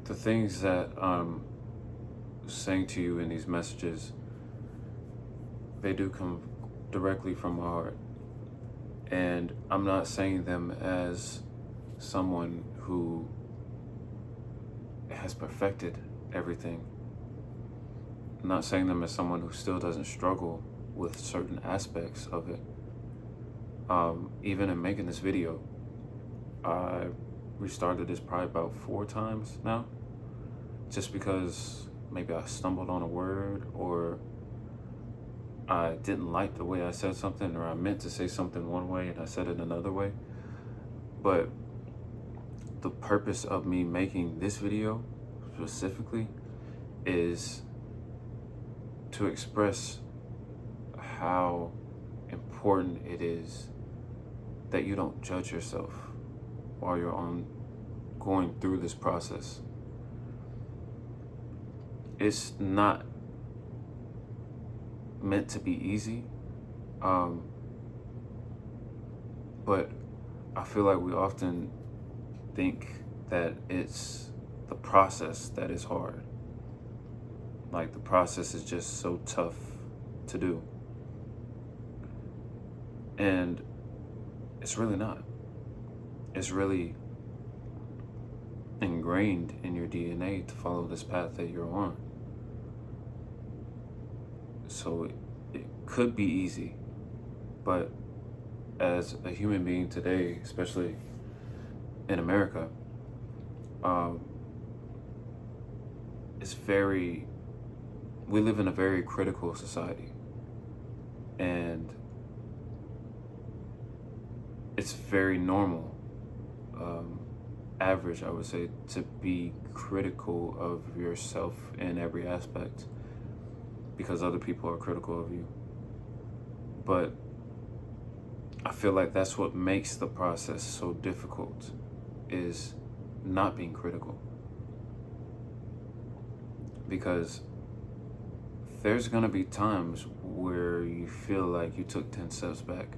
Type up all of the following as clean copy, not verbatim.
the things that I'm saying to you in these messages, they do come directly from my heart. And I'm not saying them as someone who has perfected everything. I'm not saying them as someone who still doesn't struggle with certain aspects of it. Even in making this video, I restarted this probably about 4 times now, just because maybe I stumbled on a word, or I didn't like the way I said something, or I meant to say something one way and I said it another way. But the purpose of me making this video specifically is to express how important it is that you don't judge yourself while you're going through this process. It's not meant to be easy, but I feel like we often think that it's the process that is hard. Like the process is just so tough to do. And it's really not. It's really ingrained in your DNA to follow this path that you're on. So it could be easy, but as a human being today, especially in America, we live in a very critical society, and it's very normal, average, I would say, to be critical of yourself in every aspect because other people are critical of you. But I feel like that's what makes the process so difficult, is not being critical. Because there's gonna be times where you feel like you took 10 steps back.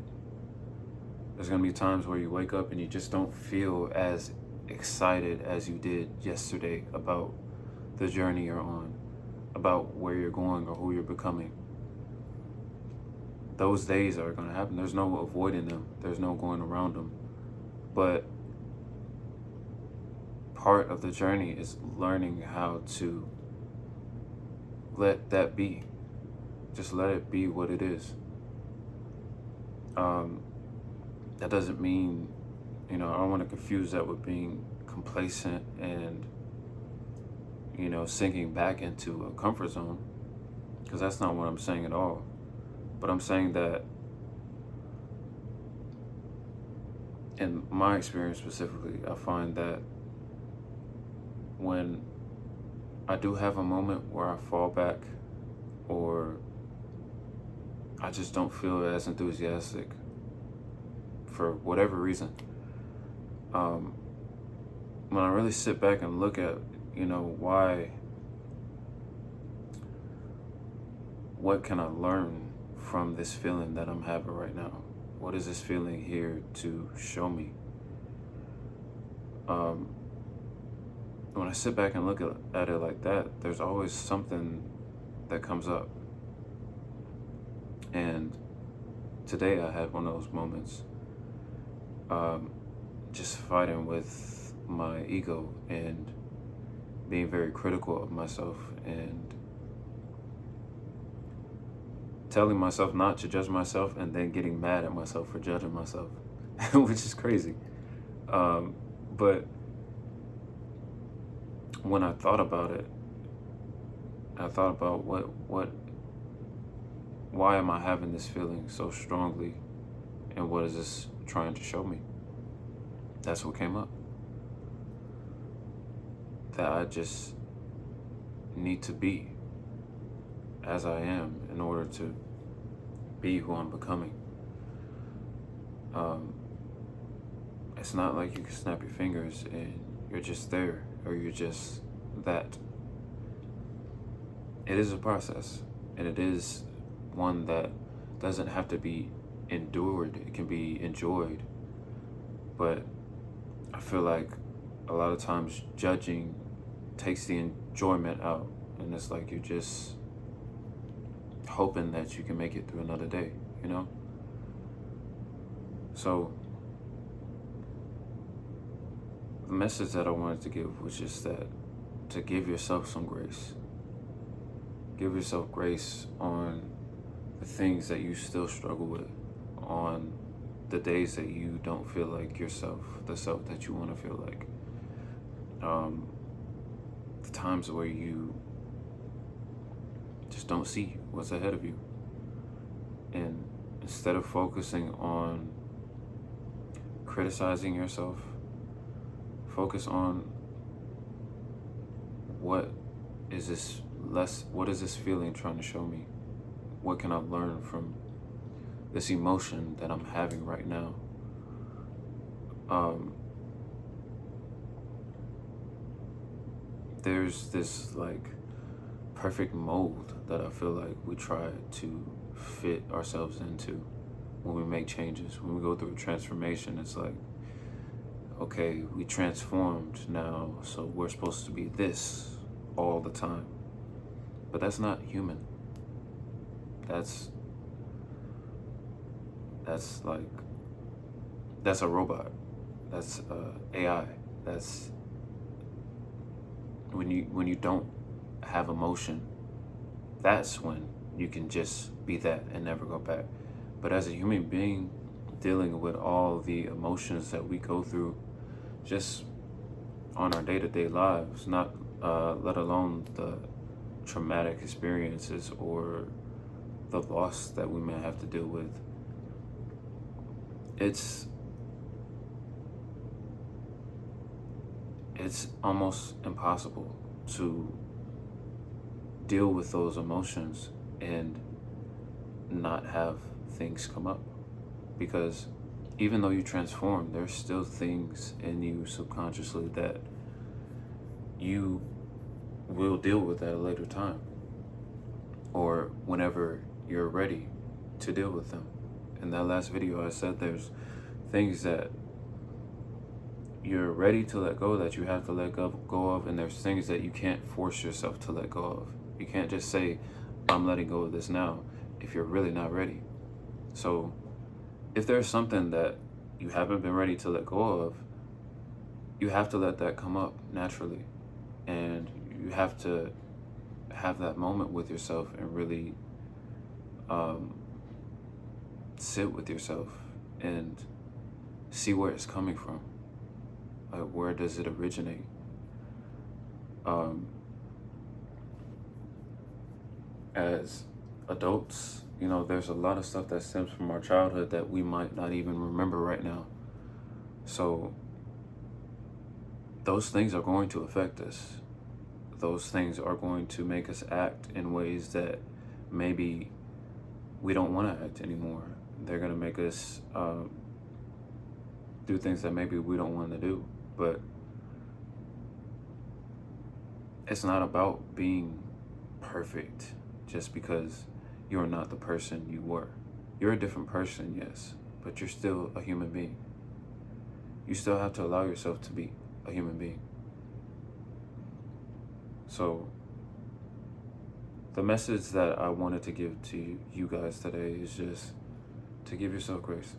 There's gonna be times where you wake up and you just don't feel as excited as you did yesterday about the journey you're on, about where you're going or who you're becoming. Those days are gonna happen. There's no avoiding them. There's no going around them. But part of the journey is learning how to let that be. Just let it be what it is. That doesn't mean, I don't want to confuse that with being complacent and, sinking back into a comfort zone, because that's not what I'm saying at all. But I'm saying that in my experience specifically, I find that when I do have a moment where I fall back, or I just don't feel as enthusiastic for whatever reason, when I really sit back and look at, what can I learn from this feeling that I'm having right now? What is this feeling here to show me? When I sit back and look at it like that, there's always something that comes up. And today I had one of those moments, just fighting with my ego and being very critical of myself and telling myself not to judge myself, and then getting mad at myself for judging myself, which is crazy. But when I thought about it, I thought about why am I having this feeling so strongly, and what is this trying to show me? That's what came up. That I just need to be as I am in order to be who I'm becoming. It's not like you can snap your fingers and you're just there, or you're just that. It is a process, and it is one that doesn't have to be endured. It can be enjoyed. But I feel like a lot of times judging takes the enjoyment out, and it's like you're just hoping that you can make it through another day, you know? So the message that I wanted to give was just that, to give yourself some grace. Give yourself grace on the things that you still struggle with, on the days that you don't feel like yourself, the self that you want to feel like. The times where you just don't see what's ahead of you. And instead of focusing on criticizing yourself, focus on what is this feeling trying to show me? What can I learn from this emotion that I'm having right now? There's this like perfect mold that I feel like we try to fit ourselves into when we make changes. When we go through a transformation, it's like, okay, we transformed now, so we're supposed to be this all the time. But that's not human. That's a robot. That's AI. That's when you don't have emotion, that's when you can just be that and never go back. But as a human being, dealing with all the emotions that we go through just on our day-to-day lives, not let alone the traumatic experiences or the loss that we may have to deal with, it's almost impossible to deal with those emotions and not have things come up. Because even though you transform, there's still things in you subconsciously that you will deal with at a later time, or whenever you're ready to deal with them. In that last video, I said there's things that you're ready to let go, that you have to let go of, and there's things that you can't force yourself to let go of. You can't just say, I'm letting go of this now, if you're really not ready. So if there's something that you haven't been ready to let go of, you have to let that come up naturally. And you have to have that moment with yourself and really sit with yourself and see where it's coming from. Like, where does it originate? As adults, there's a lot of stuff that stems from our childhood that we might not even remember right now. So those things are going to affect us. Those things are going to make us act in ways that maybe we don't want to act anymore. They're going to make us do things that maybe we don't want to do. But it's not about being perfect just because you're not the person you were. You're a different person, yes, but you're still a human being. You still have to allow yourself to be a human being. So the message that I wanted to give to you guys today is just to give yourself grace.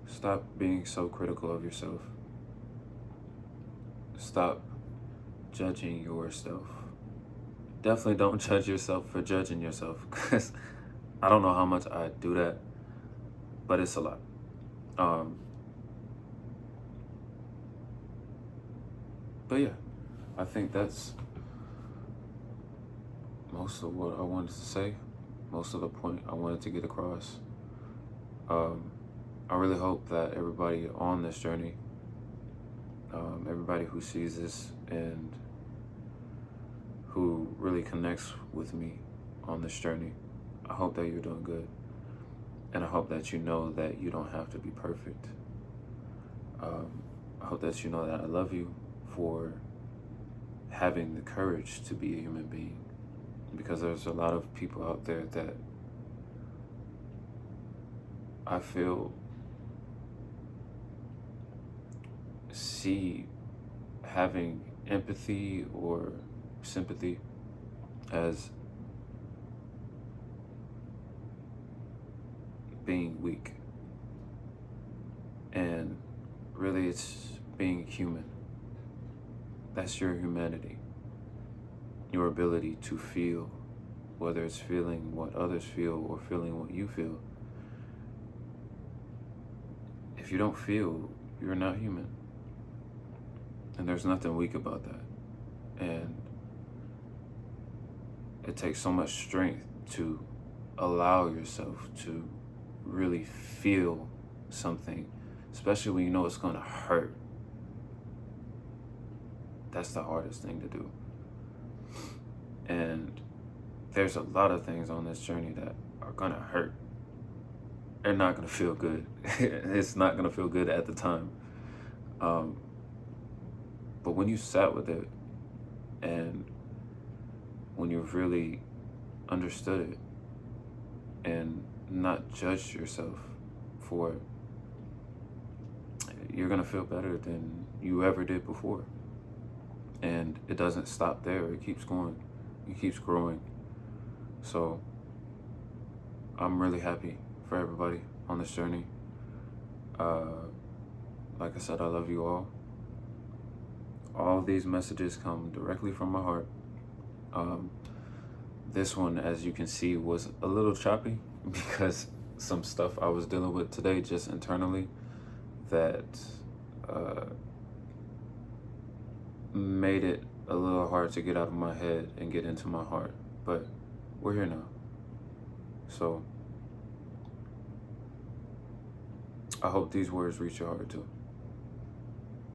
Stop being so critical of yourself. Stop judging yourself. Definitely don't judge yourself for judging yourself, because I don't know how much I do that, but it's a lot. But yeah, I think that's most of what I wanted to say, most of the point I wanted to get across. I really hope that everybody on this journey, everybody who sees this and who really connects with me on this journey, I hope that you're doing good. And I hope that you know that you don't have to be perfect. I hope that you know that I love you for having the courage to be a human being. Because there's a lot of people out there that I feel see having empathy or sympathy as being weak. And really, it's being human. That's your humanity. Your ability to feel, whether it's feeling what others feel or feeling what you feel. If you don't feel, you're not human. And there's nothing weak about that. And it takes so much strength to allow yourself to really feel something, especially when you know it's going to hurt. That's the hardest thing to do. And there's a lot of things on this journey that are going to hurt. They're not going to feel good. It's not going to feel good at the time. But when you sat with it and when you've really understood it and not judged yourself for it, you're going to feel better than you ever did before. And it doesn't stop there. It keeps going. It keeps growing. So I'm really happy for everybody on this journey. Like I said, I love you all. All of these messages come directly from my heart. This one, as you can see, was a little choppy because some stuff I was dealing with today just internally that made it a little hard to get out of my head and get into my heart. But we're here now. So I hope these words reach your heart too.